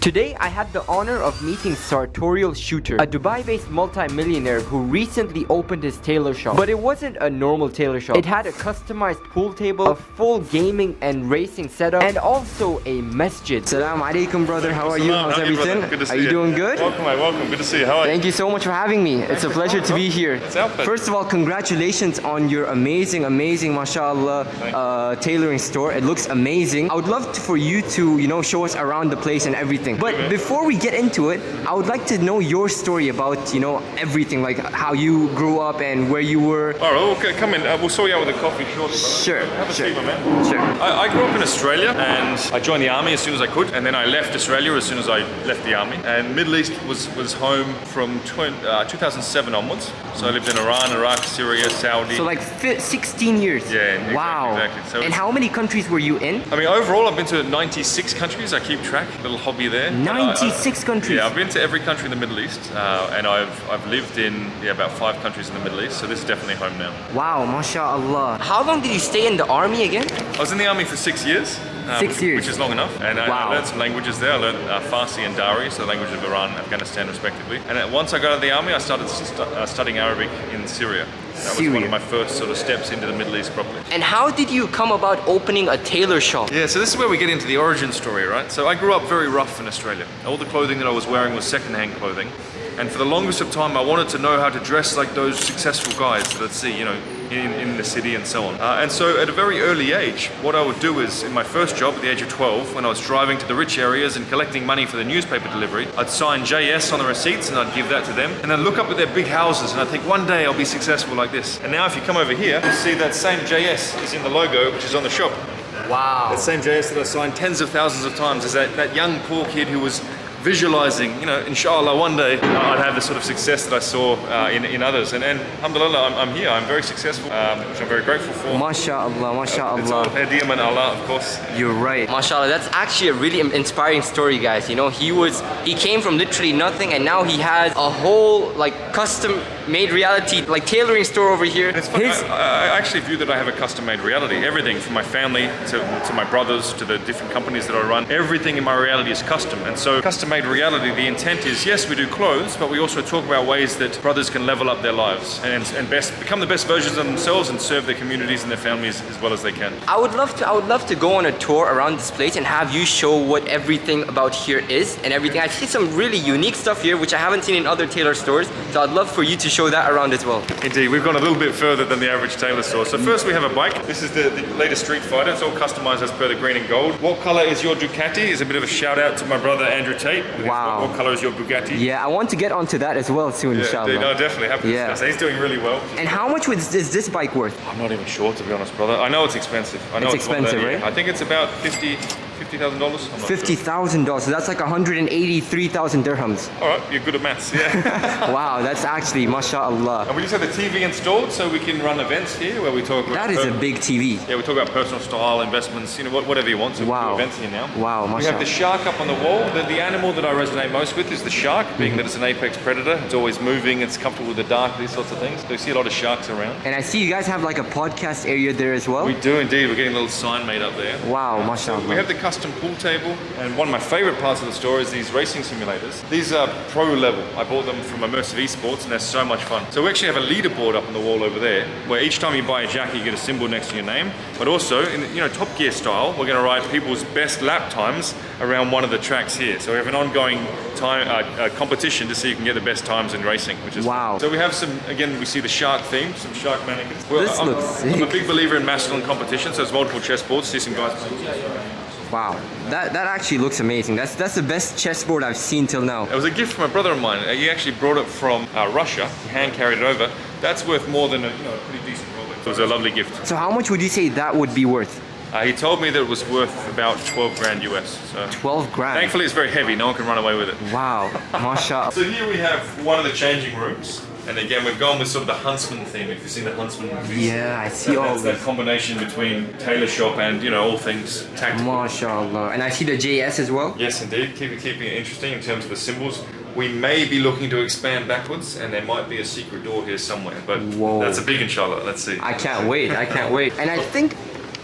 Today, I had the honor of meeting Sartorial Shooter, a Dubai-based multi-millionaire who recently opened his tailor shop. But it wasn't a normal tailor shop. It had a customized pool table, a full gaming and racing setup, and also a masjid. Salam alaikum, brother. How are you? How's everything? Good to see you. Are you doing good? Welcome, mate. Welcome. Good to see you. How are you? Thank you so much for having me. It's a pleasure to be here. First of all, congratulations on your amazing, mashallah, tailoring store. It looks amazing. I would love for you to, show us around the place and everything. But before we get into it, I would like to know your story about, everything, like how you grew up and where you were. All right, okay, come in. We'll sort you out with a coffee shortly. Sure. Have a seat, my man. Sure. I grew up in Australia and I joined the army as soon as I could, and then I left Australia as soon as I left the army. And Middle East was home from 2007 onwards. So I lived in Iran, Iraq, Syria, Saudi. So like 16 years. Yeah, exactly, wow. Exactly. So and how many countries were you in? I mean, overall, I've been to 96 countries. I keep track. Little hobby there. 96 countries. Yeah, I've been to every country in the Middle East, and I've lived in about 5 countries in the Middle East. So this is definitely home now. Wow, mashallah. How long did you stay in the army again? I was in the army for 6 years. 6 years. Which is long enough. And wow. I learned some languages there. I learned Farsi and Dari, so the language of Iran and Afghanistan respectively. And once I got out of the army, I started studying Arabic in Syria. That was one of my first sort of steps into the Middle East properly. And how did you come about opening a tailor shop? Yeah, so this is where we get into the origin story, right? So I grew up very rough in Australia. All the clothing that I was wearing was second-hand clothing. And for the longest of time, I wanted to know how to dress like those successful guys that I'd see, in the city and so on. And so at a very early age, what I would do is, in my first job at the age of 12, when I was driving to the rich areas and collecting money for the newspaper delivery, I'd sign JS on the receipts and I'd give that to them. And then look up at their big houses and I'd think, one day I'll be successful like this. And now if you come over here, you'll see that same JS is in the logo, which is on the shop. Wow. That same JS that I signed tens of thousands of times is that young poor kid who was visualizing, inshallah, one day I'd have the sort of success that I saw in others. And alhamdulillah, I'm here. I'm very successful, which I'm very grateful for. MashaAllah, MashaAllah. It's all hadiyah min Allah, of course. You're right. MashaAllah, that's actually a really inspiring story, guys. He came from literally nothing, and now he has a whole custom-made reality, tailoring store over here. It's funny, I actually view that I have a custom-made reality. Everything from my family to my brothers to the different companies that I run, everything in my reality is custom. And so custom-made reality, the intent is, yes, we do clothes, but we also talk about ways that brothers can level up their lives and become the best versions of themselves and serve their communities and their families as well as they can. I would love to go on a tour around this place and have you show what everything about here is and everything. I see some really unique stuff here which I haven't seen in other tailor stores, so I'd love for you to show that around as well. Indeed, we've gone a little bit further than the average tailor store. So first we have a bike. This is the latest Street Fighter. It's all customized as per the green and gold. What color is your Ducati? Is a bit of a shout out to my brother Andrew Tate. Wow. What color is your Bugatti? Yeah, I want to get onto that as well soon, inshallah. No, definitely. Happy to discuss. He's doing really well. And how much is this bike worth? I'm not even sure, to be honest, brother. I know it's expensive. It's expensive, right? I think it's about $50,000. $50,000, so that's like 183,000 dirhams. All right, you're good at maths, yeah. Wow, that's actually, mashallah. And we just have the TV installed so we can run events here where we talk about... That is a big TV. Yeah, we talk about personal style, investments, whatever you want. So wow. We do events here now. Wow, mashallah. We have the shark up on the wall. The animal that I resonate most with is the shark, being that it's an apex predator. It's always moving, it's comfortable with the dark, these sorts of things. So you see a lot of sharks around. And I see you guys have like a podcast area there as well? We do indeed. We're getting a little sign made up there. Wow, mashallah. So we have the custom pool table. And one of my favorite parts of the store is these racing simulators. These are pro level. I bought them from Immersive Esports and they're so much fun. So we actually have a leaderboard up on the wall over there where each time you buy a jacket you get a symbol next to your name. But also, in Top Gear style, we're going to write people's best lap times around one of the tracks here. So we have an ongoing competition to see who can get the best times in racing, which is wow. Fun. So we have some, again, we see the shark theme, some shark mannequins. This looks sick. I'm a big believer in masculine competition, so it's multiple chessboards. See some guys. Wow, that actually looks amazing. That's the best chessboard I've seen till now. It was a gift from a brother of mine. He actually brought it from Russia. He hand carried it over. That's worth more than a pretty decent Rolex. So it was a lovely gift. So how much would you say that would be worth? He told me that it was worth about 12 grand US. So 12 grand? Thankfully it's very heavy. No one can run away with it. Wow, mashallah. So here we have one of the changing rooms. And again, we've gone with sort of the Huntsman theme, if you've seen the Huntsman movies. Yeah, I see all that combination between tailor shop and, all things tactical. MashaAllah. And I see the JS as well? Yes, indeed. Keeping it interesting in terms of the symbols. We may be looking to expand backwards, and there might be a secret door here somewhere. But that's a big inshallah. Let's see. I can't wait. I can't wait. And I think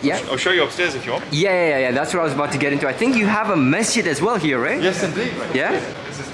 Yeah. I'll show you upstairs if you want. Yeah. That's what I was about to get into. I think you have a masjid as well here, right? Yes, indeed. Mate. Yeah? This is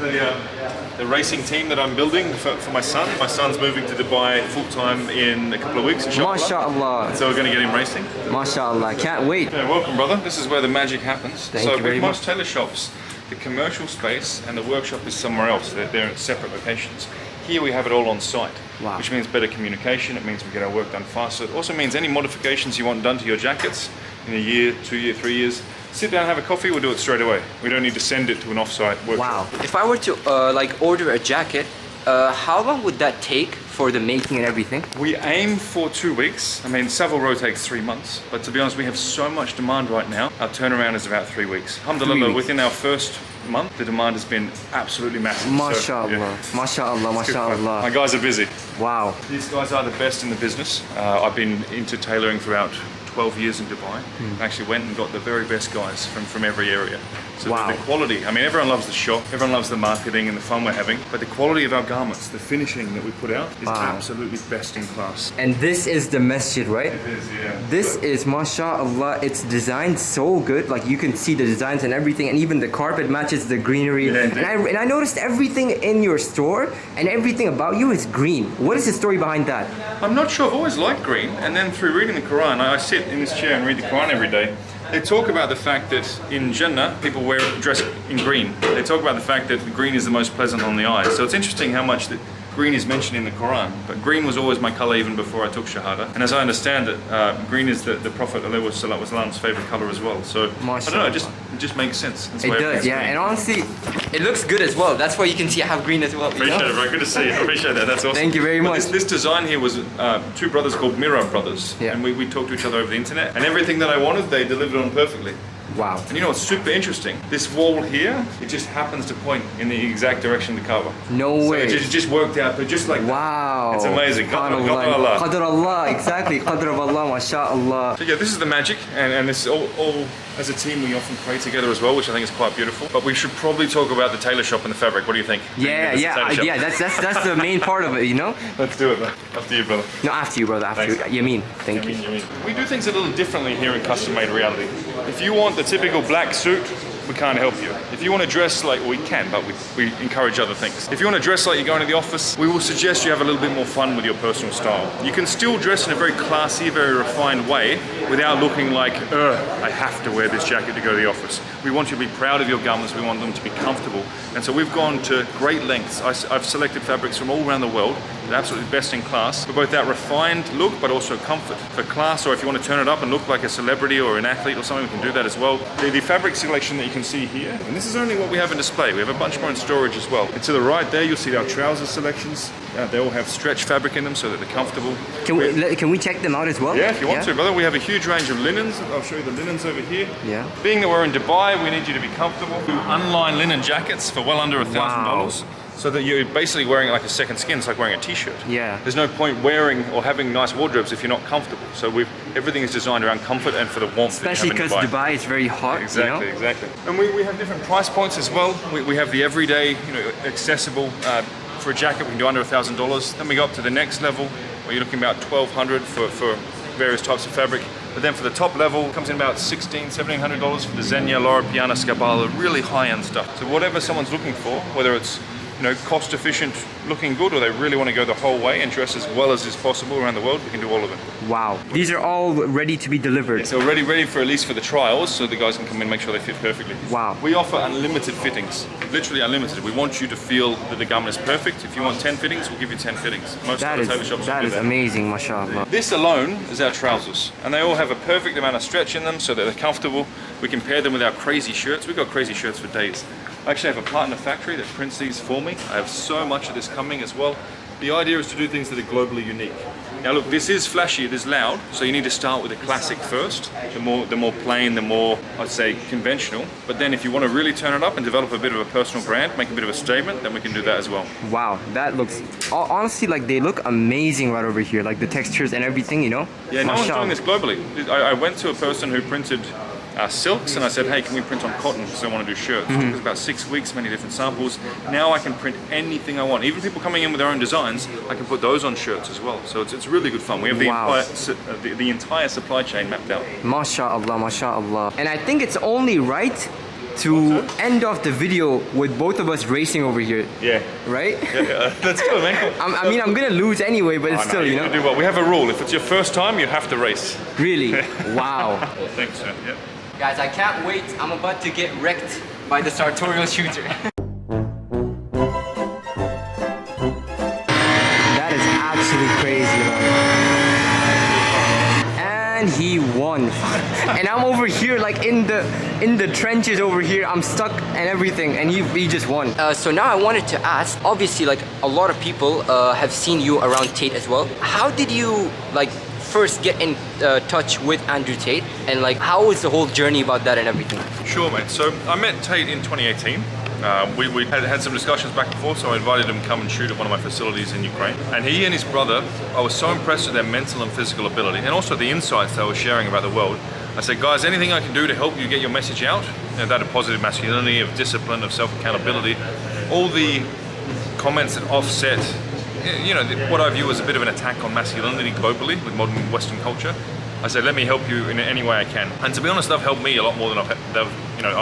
the racing team that I'm building for my son. My son's moving to Dubai full-time in a couple of weeks, inshallah. MashaAllah. So we're going to get him racing. MashaAllah. Can't wait. Yeah, welcome, brother. This is where the magic happens. Thank you very with most much. tailor shops, the commercial space and the workshop is somewhere else. They're at separate locations. Here we have it all on site, Wow. which means better communication. It means we get our work done faster. It also means any modifications you want done to your jackets in a year, 2 years, 3 years, sit down, have a coffee, we'll do it straight away. We don't need to send it to an off-site workshop. Wow. If I were to like order a jacket, how long would that take for the making and everything? We aim for 2 weeks. I mean, Savile Row takes 3 months, but to be honest, we have so much demand right now. Our turnaround is about 3 weeks. Alhamdulillah, within our first month, the demand has been absolutely massive. MashaAllah. So, yeah. MashaAllah. It's good fun. MashaAllah. My guys are busy. Wow. These guys are the best in the business. I've been into tailoring throughout 12 years in Dubai. I actually went and got the very best guys from every area. So Wow. the quality, I mean, everyone loves the shop, everyone loves the marketing and the fun we're having, but the quality of our garments, the finishing that we put out is Wow. absolutely best in class. And this is the masjid, right? It is, yeah. This is, mashallah, it's designed so good. Like you can see the designs and everything, and even the carpet matches the greenery. Yeah, indeed. and I noticed everything in your store and everything about you is green. What is the story behind that? I'm not sure, I've always liked green, and then through reading the Quran, I sit in this chair and read the Quran every day. They talk about the fact that in Jannah, people dress in green. They talk about the fact that green is the most pleasant on the eyes. So it's interesting how much that green is mentioned in the Quran, but green was always my color even before I took Shahada. And as I understand it, green is the Prophet ﷺ's favorite color as well. So I don't know, it just makes sense. That's It why does, everything's yeah. green. And honestly, it looks good as well. That's why you can see I have green as well. Appreciate it, bro. Good to see you. I appreciate that. That's awesome. Thank you very But much. This design here was two brothers called Mira Brothers. Yeah. And we talked to each other over the internet. And everything that I wanted, they delivered on perfectly. Wow. And you know what's super interesting? This wall here, it just happens to point in the exact direction of the Kaaba. No So way. it just worked out, but just like that. Wow. It's amazing. Qadr Subhanallah. Allah. Qadr Allah, exactly. Qadr of Allah, mashallah. So yeah, this is the magic, and this is all as a team we often pray together as well, which I think is quite beautiful. But we should probably talk about the tailor shop and the fabric. What do you think? Yeah, This is the tailor shop. that's the main part of it, you know? Let's do it, man. After you, brother. No, after you, brother, after Thanks. you. Yamin, thank you. We do things a little differently here in Custom Made Reality. If you want the typical black suit, we can't help you. If you want to dress like, we can, but we encourage other things. If you want to dress like you're going to the office, we will suggest you have a little bit more fun with your personal style. You can still dress in a very classy, very refined way without looking like, I have to wear this jacket to go to the office. We want you to be proud of your garments, we want them to be comfortable. And so we've gone to great lengths. I've selected fabrics from all around the world. They're absolutely best in class for both that refined look, but also comfort. For class, or if you want to turn it up and look like a celebrity or an athlete or something, we can do that as well. The fabric selection that you can see here, and this is only what we have in display. We have a bunch more in storage as well. And to the right there, you'll see our trouser selections. They all have stretch fabric in them so that they're comfortable. Can we check them out as well? Yeah, if you want to, brother. We have a huge range of linens. I'll show you the linens over here. Yeah. Being that we're in Dubai, we need you to be comfortable. We unline linen jackets for well under $1,000. So that you're basically wearing it like a second skin. It's like wearing a t-shirt. Yeah. There's no point wearing or having nice wardrobes if you're not comfortable. So everything is designed around comfort and for the warmth. Especially that you because have in Dubai is very hot, Exactly, you know? exactly. And we have different price points as well. We have the everyday, accessible. For a jacket, we can do under $1,000. Then we go up to the next level, where you're looking about $1,200 for various types of fabric. But then for the top level, it comes in about $1,600, $1,700 for the Zegna, Loro Piana, Scabala, really high-end stuff. So whatever someone's looking for, whether it's cost efficient, looking good, or they really want to go the whole way and dress as well as is possible around the world, we can do all of it. Wow. These are all ready to be delivered. So ready for at least for the trials, so the guys can come in and make sure they fit perfectly. Wow. We offer unlimited fittings, literally unlimited. We want you to feel that the garment is perfect. If you want 10 fittings, we'll give you 10 fittings. Most That other tailor shops will do is that. amazing, mashallah. This alone is our trousers, and they all have a perfect amount of stretch in them so that they're comfortable. We can pair them with our crazy shirts. We've got crazy shirts for days. I actually have a partner factory that prints these for me. I have so much of this coming as well. The idea is to do things that are globally unique. Now look, this is flashy, it is loud, so you need to start with a classic first. The more plain, the more, I'd say, conventional. But then if you want to really turn it up and develop a bit of a personal brand, make a bit of a statement, then we can do that as well. Wow, that looks, honestly, like they look amazing right over here, like the textures and everything, Yeah, no one's doing this globally. I went to a person who printed silks, and I said, hey, can we print on cotton because I want to do shirts. It took us about 6 weeks, many different samples. Now I can print anything I want. Even people coming in with their own designs, I can put those on shirts as well. So it's really good fun. We have the entire supply chain mapped out. MashaAllah, MashaAllah. And I think it's only right to end off the video with both of us racing over here. Yeah. Right? Yeah, let's go, man. I mean, I'm gonna lose anyway, but it's still, you know. Do well. We have a rule. If it's your first time, you have to race. Really? Wow. Thanks, sir. Yep. Guys, I can't wait. I'm about to get wrecked by the Sartorial shooter. That is actually crazy, man. And he won. And I'm over here like in the trenches over here. I'm stuck and everything, and he just won. So now I wanted to ask, obviously like a lot of people have seen you around Tate as well. How did you like first get in touch with Andrew Tate, and like how was the whole journey about that and everything? Sure, mate. So I met Tate in 2018. We had some discussions back and forth, so I invited him to come and shoot at one of my facilities in Ukraine. And he and his brother, I was so impressed with their mental and physical ability, and also the insights they were sharing about the world. I said, guys, anything I can do to help you get your message out, that of positive masculinity, of discipline, of self-accountability, all the comments that offset, you know, what I view as a bit of an attack on masculinity globally with modern Western culture. I said, let me help you in any way I can. And to be honest, they've helped me a lot more than I've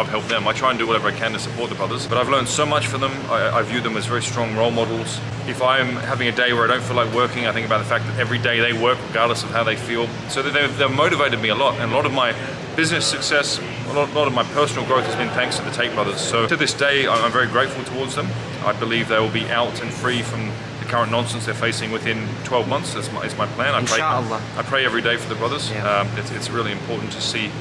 helped them. I try and do whatever I can to support the brothers, but I've learned so much from them. I view them as very strong role models. If I'm having a day where I don't feel like working, I think about the fact that every day they work regardless of how they feel. So they've motivated me a lot, and a lot of my business success, a lot of my personal growth has been thanks to the Tate brothers. So to this day, I'm very grateful towards them. I believe they will be out and free from the current nonsense they're facing within 12 months. That's my plan. I pray every day for the brothers. Yeah. It's really important to see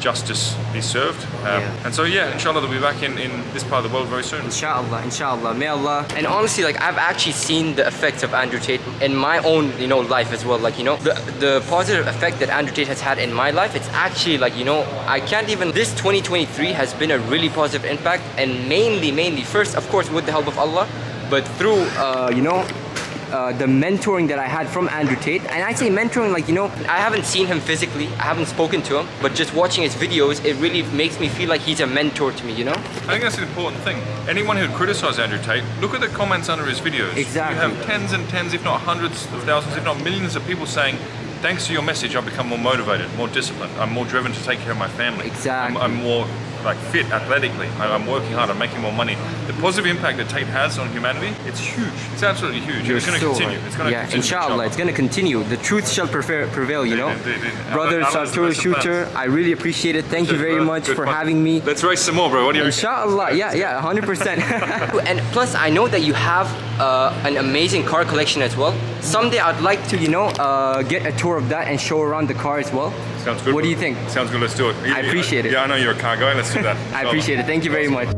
justice be served. And so yeah, inshallah they'll be back in this part of the world very soon. Inshallah, inshallah, may Allah. And honestly, like I've actually seen the effects of Andrew Tate in my own, you know, life as well. Like, you know, the positive effect that Andrew Tate has had in my life, it's actually like, you know, I can't even, this 2023 has been a really positive impact, and mainly first, of course, with the help of Allah, but through, you know, the mentoring that I had from Andrew Tate. And I say mentoring, like, you know, I haven't seen him physically, I haven't spoken to him, but just watching his videos, it really makes me feel like he's a mentor to me, you know? I think that's an important thing. Anyone who'd criticize Andrew Tate, look at the comments under his videos. Exactly. You have tens and tens, if not hundreds of thousands, if not millions of people saying, thanks to your message, I've become more motivated, more disciplined, I'm more driven to take care of my family. Exactly. I'm more like fit athletically, I'm working hard, I'm making more money. The positive impact that Tate has on humanity, it's huge. It's absolutely huge. It's going to continue. It's going to continue. Inshallah, it's going to continue. The truth shall prevail, you know? Indeed. Brother Sartorial Shooter, I really appreciate it. Thank you very much for having me. Let's race some more, bro. What do you Inshallah, yeah, 100%. And plus, I know that you have an amazing car collection as well. Someday I'd like to, you know, get a tour of that and show around the car as well. Sounds good. What do you think? Sounds good, let's do it. I appreciate it. Yeah, I know you're a car guy, let's do that. I appreciate it. Thank you very much.